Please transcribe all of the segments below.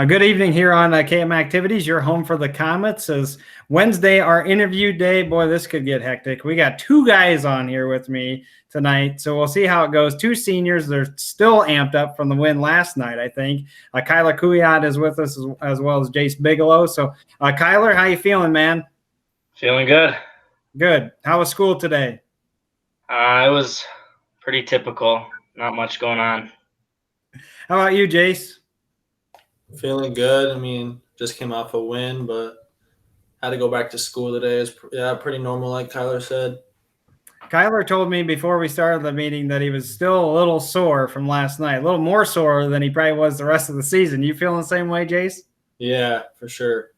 Good evening here on KM Activities. You're home for the KoMets. As Wednesday, our interview day. Boy, this could get hectic. We got two guys on here with me tonight, so we'll see how it goes. Two seniors. They're still amped up from the win last night, I think. Kujath is with us as well as Jace Bigelow. So, Kyler, how you feeling, man? Feeling good. Good. How was school today? It was pretty typical. Not much going on. How about you, Jace? Feeling good. I mean, just came off a win, but had to go back to school today. It's pretty normal, like Kyler said. Kyler told me before we started the meeting that he was still a little sore from last night, a little more sore than he probably was the rest of the season. You feeling the same way, Jace? Yeah, for sure.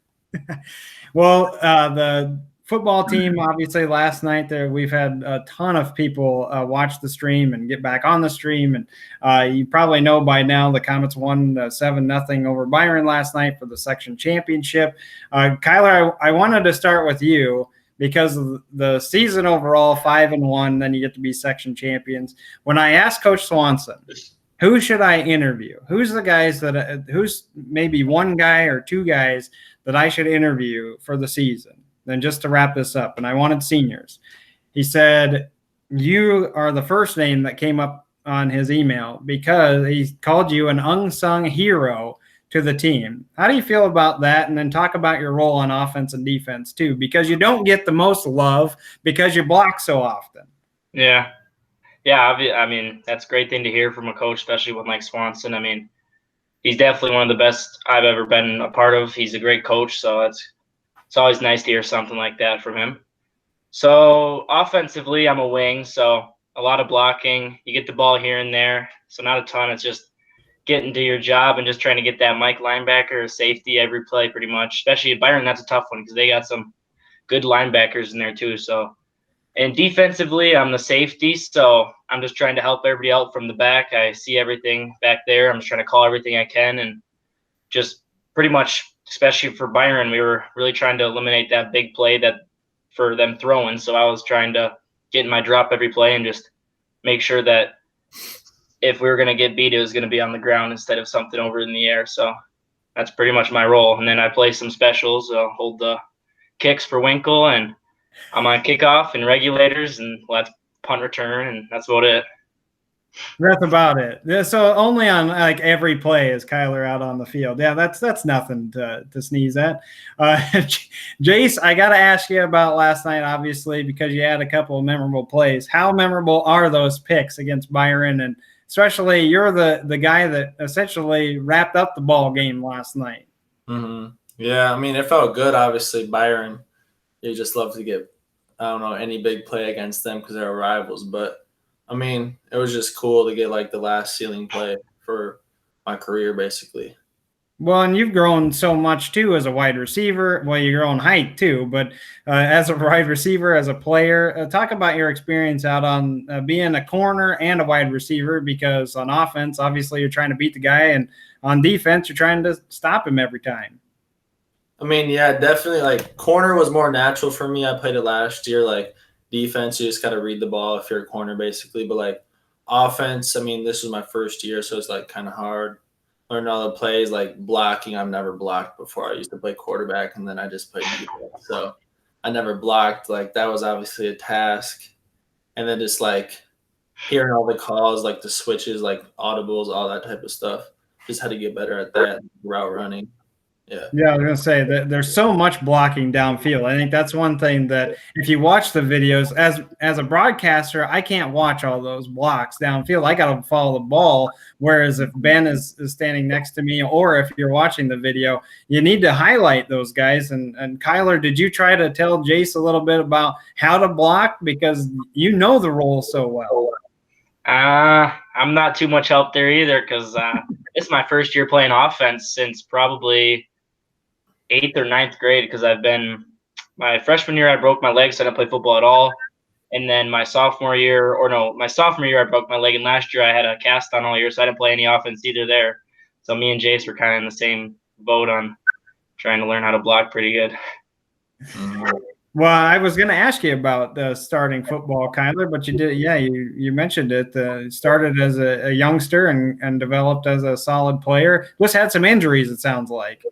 Well, the football team, obviously, last night we've had a ton of people watch the stream and get back on the stream, and you probably know by now the KoMets won 7-0 over Byron last night for the section championship. Kyler, I wanted to start with you because of the season overall 5-1, then you get to be section champions. When I asked Coach Swanson, who should I interview? Who's the guys who's maybe one guy or two guys that I should interview for the season? Then just to wrap this up, and I wanted seniors. He said, you are the first name that came up on his email because he called you an unsung hero to the team. How do you feel about that? And then talk about your role on offense and defense too, because you don't get the most love because you block so often. Yeah. I mean, that's a great thing to hear from a coach, especially with Mike Swanson. I mean, he's definitely one of the best I've ever been a part of. He's a great coach, so it's always nice to hear something like that from him. So offensively, I'm a wing, so a lot of blocking. You get the ball here and there, so not a ton. It's just getting to your job and just trying to get that Mike linebacker or safety every play pretty much. Especially at Byron, that's a tough one because they got some good linebackers in there too. So, and defensively, I'm the safety, so I'm just trying to help everybody out from the back. I see everything back there. I'm just trying to call everything I can and just pretty much, especially for Byron, we were really trying to eliminate that big play that for them throwing. So I was trying to get in my drop every play and just make sure that if we were going to get beat, it was going to be on the ground instead of something over in the air. So that's pretty much my role. And then I play some specials, hold the kicks for Winkle, and I'm on kickoff and regulators, and that's punt return, and that's about it. That's about it. Yeah, so only on like every play is Kyler out on the field. Yeah, that's nothing to sneeze at. Jace, I got to ask you about last night, obviously, because you had a couple of memorable plays. How memorable are those picks against Byron? And especially you're the guy that essentially wrapped up the ball game last night. Mm-hmm. Yeah, I mean, it felt good. Obviously, Byron, you just love to get, any big play against them because they're rivals, but I mean, it was just cool to get like the last ceiling play for my career, basically. Well, and you've grown so much too as a wide receiver. Well, your own height too, but as a wide receiver, as a player, talk about your experience out on being a corner and a wide receiver. Because on offense, obviously, you're trying to beat the guy, and on defense, you're trying to stop him every time. I mean, yeah, definitely. Like corner was more natural for me. I played it last year. Like defense, you just got to read the ball if you're a corner, basically. But like offense, I mean, this was my first year, so it's like kind of hard. Learning all the plays, like blocking. I've never blocked before. I used to play quarterback, and then I just played defense. So I never blocked. Like that was obviously a task. And then just like hearing all the calls, like the switches, like audibles, all that type of stuff. Just had to get better at that route running. Yeah, I was going to say that there's so much blocking downfield. I think that's one thing that if you watch the videos as a broadcaster, I can't watch all those blocks downfield. I got to follow the ball. Whereas if Ben is standing next to me, or if you're watching the video, you need to highlight those guys. And Kyler, did you try to tell Jace a little bit about how to block, because you know the role so well? I'm not too much help there either because it's my first year playing offense since probably 8th or 9th grade, because my freshman year I broke my leg, so I didn't play football at all. And then my sophomore year I broke my leg, and last year I had a cast on all year, so I didn't play any offense either there. So me and Jace were kind of in the same boat on trying to learn how to block pretty good. Well, I was going to ask you about starting football, Kyler, but you did. Yeah, you mentioned it. Started as a youngster and developed as a solid player. Just had some injuries, it sounds like.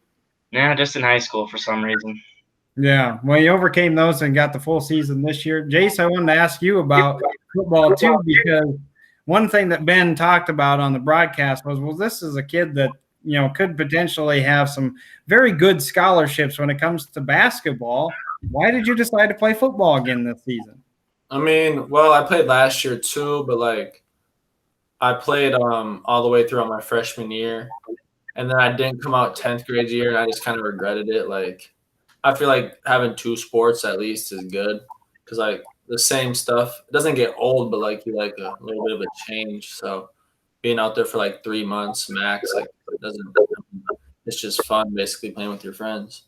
Yeah, just in high school for some reason. Yeah, well, you overcame those and got the full season this year. Jace, I wanted to ask you about football too, because one thing that Ben talked about on the broadcast was, well, this is a kid that could potentially have some very good scholarships when it comes to basketball. Why did you decide to play football again this season? I mean, well, I played last year too, but like I played all the way throughout my freshman year, and then I didn't come out 10th grade year, and I just kind of regretted it. Like I feel like having two sports at least is good because like the same stuff, it doesn't get old, but like you like a little bit of a change. So being out there for like 3 months max, like it doesn't. It's just fun, basically playing with your friends.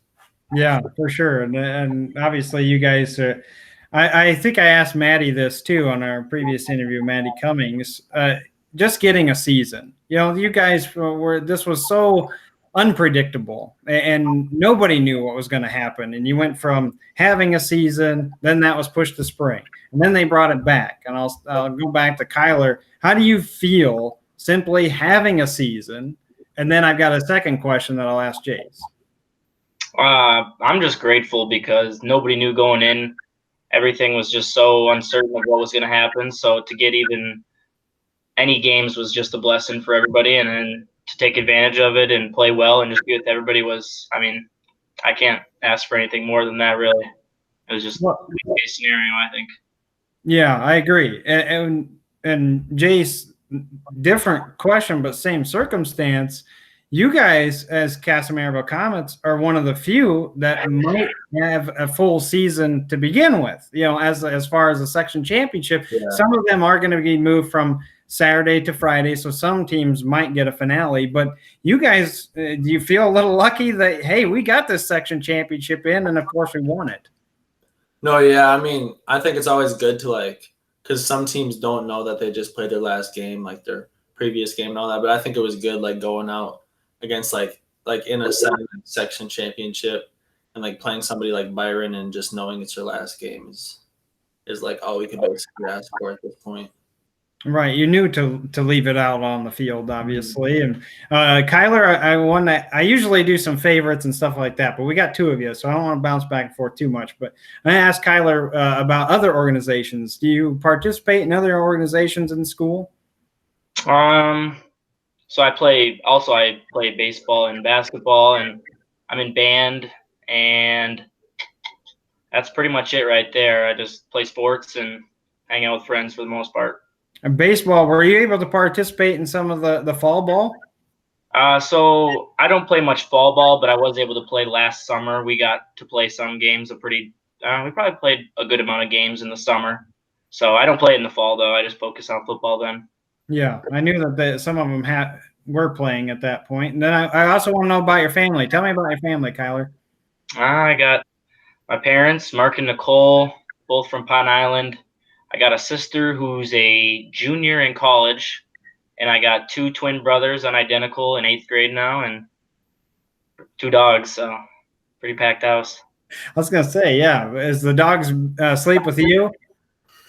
Yeah, for sure. And obviously, you guys are. I think I asked Maddie this too on our previous interview, Maddie Cummings. Just getting a season. You guys were. This was so unpredictable, and nobody knew what was going to happen. And you went from having a season, then that was pushed to spring, and then they brought it back. And I'll go back to Kyler. How do you feel simply having a season? And then I've got a second question that I'll ask Jace. I'm just grateful because nobody knew going in. Everything was just so uncertain of what was going to happen. So to get even any games was just a blessing for everybody. And then to take advantage of it and play well and just be with everybody was, I mean, I can't ask for anything more than that, really. It was just a case scenario, I think. Yeah, I agree. And Jace, different question, but same circumstance. You guys, as Kasson KoMets, are one of the few that might have a full season to begin with. As far as the section championship, some of them are going to be moved from Saturday to Friday, so some teams might get a finale. But you guys, do you feel a little lucky that, hey, we got this section championship in, and of course we won it? No, yeah, I mean, I think it's always good to like, because some teams don't know that they just played their last game, like their previous game and all that. But I think it was good, like going out against like in a section championship and like playing somebody like Byron and just knowing it's your last game is like all we can basically ask for at this point. Right, you knew to leave it out on the field, obviously. And Kyler, I usually do some favorites and stuff like that, but we got two of you, so I don't want to bounce back and forth too much. But I asked Kyler about other organizations. Do you participate in other organizations in school? So I play baseball and basketball, and I'm in band, and that's pretty much it right there. I just play sports and hang out with friends for the most part. And baseball, were you able to participate in some of the fall ball? So I don't play much fall ball, but I was able to play last summer. We got to play some games. We probably played a good amount of games in the summer. So I don't play it in the fall, though. I just focus on football then. Yeah, I knew that some of them were playing at that point. And then I also want to know about your family. Tell me about your family, Kyler. I got my parents, Mark and Nicole, both from Pine Island. I got a sister who's a junior in college, and I got two twin brothers, identical in 8th grade now, and 2 dogs. So pretty packed house. I was gonna say, yeah. Is the dogs sleep with you?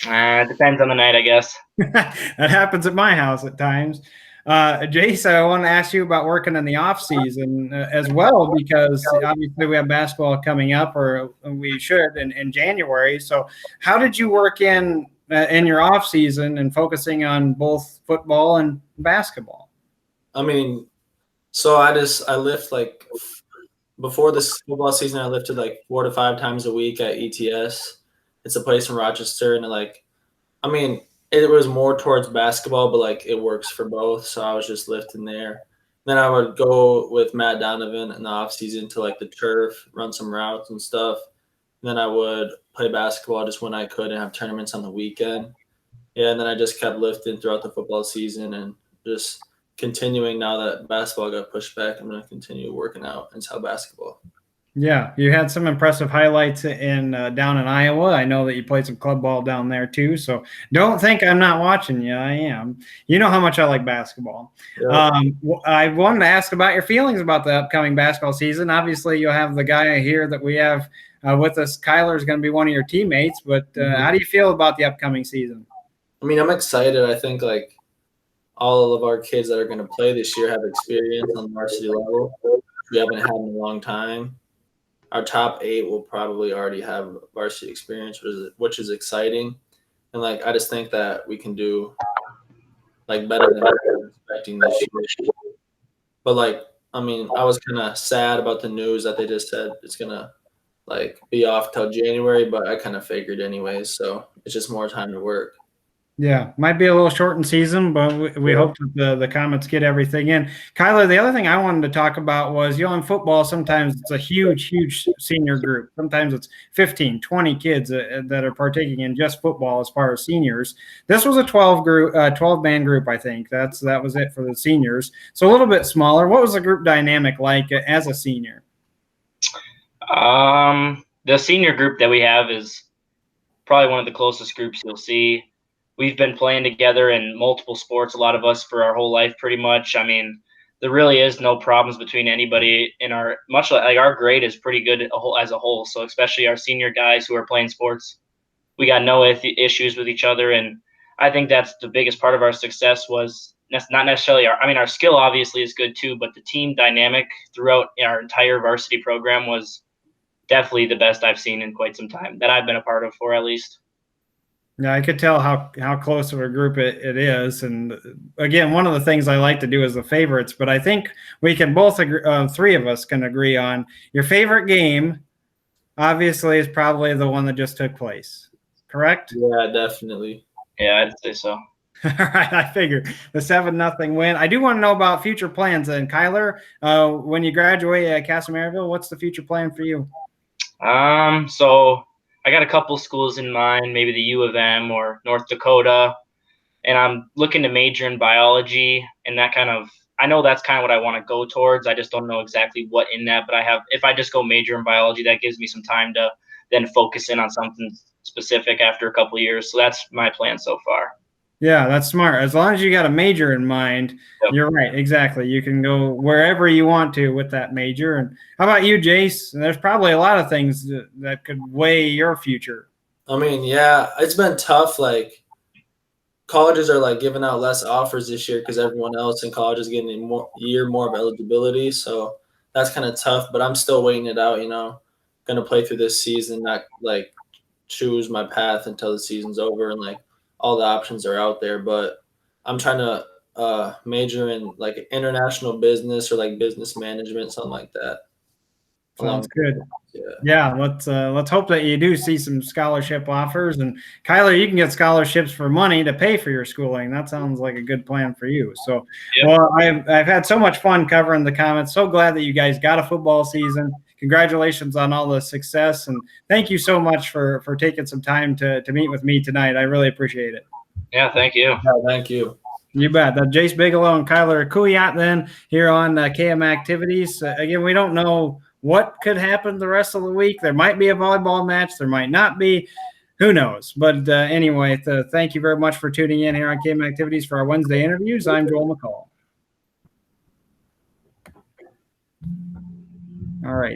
It depends on the night, I guess. That happens at my house at times. Jace, I want to ask you about working in the off season as well, because obviously we have basketball coming up, or we should in January. So, how did you work in your off season and focusing on both football and basketball? I mean, so I lift like before this football season, I lifted like 4 to 5 times a week at ETS. It's a place in Rochester, and it was more towards basketball, but like it works for both. So I was just lifting there. Then I would go with Matt Donovan in the off season to like the turf, run some routes and stuff. And then I would play basketball just when I could and have tournaments on the weekend. Yeah, and then I just kept lifting throughout the football season and just continuing now that basketball got pushed back. I'm going to continue working out until basketball. Yeah, you had some impressive highlights in down in Iowa. I know that you played some club ball down there too. So don't think I'm not watching you. I am. You know how much I like basketball. Yeah. I wanted to ask about your feelings about the upcoming basketball season. Obviously, you'll have the guy here that we have with us. Kyler is going to be one of your teammates. But how do you feel about the upcoming season? I mean, I'm excited. I think like all of our kids that are going to play this year have experience on the varsity level. We haven't had in a long time. Our top 8 will probably already have varsity experience, which is exciting. And like I just think that we can do like better than I was expecting this year. But like I mean, I was kind of sad about the news that they just said it's gonna like be off till January, but I kind of figured anyways. So it's just more time to work. Yeah, might be a little shortened season, but we hope that the KoMets get everything in. Kyler, the other thing I wanted to talk about was, in football, sometimes it's a huge senior group. Sometimes it's 15, 20 kids that are partaking in just football as far as seniors. This was a 12-man group, I think. That was it for the seniors. So a little bit smaller. What was the group dynamic like as a senior? The senior group that we have is probably one of the closest groups you'll see. We've been playing together in multiple sports, a lot of us, for our whole life pretty much. I mean, there really is no problems between anybody in our – much like our grade is pretty good as a whole. So especially our senior guys who are playing sports, we got no issues with each other. And I think that's the biggest part of our success was not necessarily our skill obviously is good too, but the team dynamic throughout our entire varsity program was definitely the best I've seen in quite some time, that I've been a part of for at least. Yeah, I could tell how close of a group it is. And again, one of the things I like to do is the favorites, but I think we can both agree, 3 of us can agree on your favorite game, obviously, is probably the one that just took place. Correct? Yeah, definitely. Yeah, I'd say so. All right, I figure the 7-0 win. I do want to know about future plans then. Kyler, when you graduate at Kasson, what's the future plan for you? So I got a couple schools in mind, maybe the U of M or North Dakota, and I'm looking to major in biology, and I know that's kind of what I want to go towards. I just don't know exactly what in that, but if I just go major in biology, that gives me some time to then focus in on something specific after a couple of years. So that's my plan so far. Yeah, that's smart. As long as you got a major in mind, Yep. You're right. Exactly. You can go wherever you want to with that major. And how about you, Jace? There's probably a lot of things that could weigh your future. I mean, yeah, it's been tough. Like colleges are like giving out less offers this year because everyone else in college is getting a year more of eligibility. So that's kind of tough. But I'm still waiting it out. Gonna play through this season, not like choose my path until the season's over and like all the options are out there. But I'm trying to major in like international business or like business management, something like that. Sounds good. Yeah. Yeah, let's hope that you do see some scholarship offers. And Kyler, you can get scholarships for money to pay for your schooling. That sounds like a good plan for you. So, Yep. Well, I've had so much fun covering the KoMets. So glad that you guys got a football season. Congratulations on all the success, and thank you so much for taking some time to meet with me tonight. I really appreciate it. Yeah, thank you. Yeah, thank you. You bet. That's Jace Bigelow and Kyler Kujath then here on KM Activities. Again, we don't know what could happen the rest of the week. There might be a volleyball match. There might not be. Who knows? But anyway, thank you very much for tuning in here on KM Activities for our Wednesday interviews. I'm Joel McCall. All right.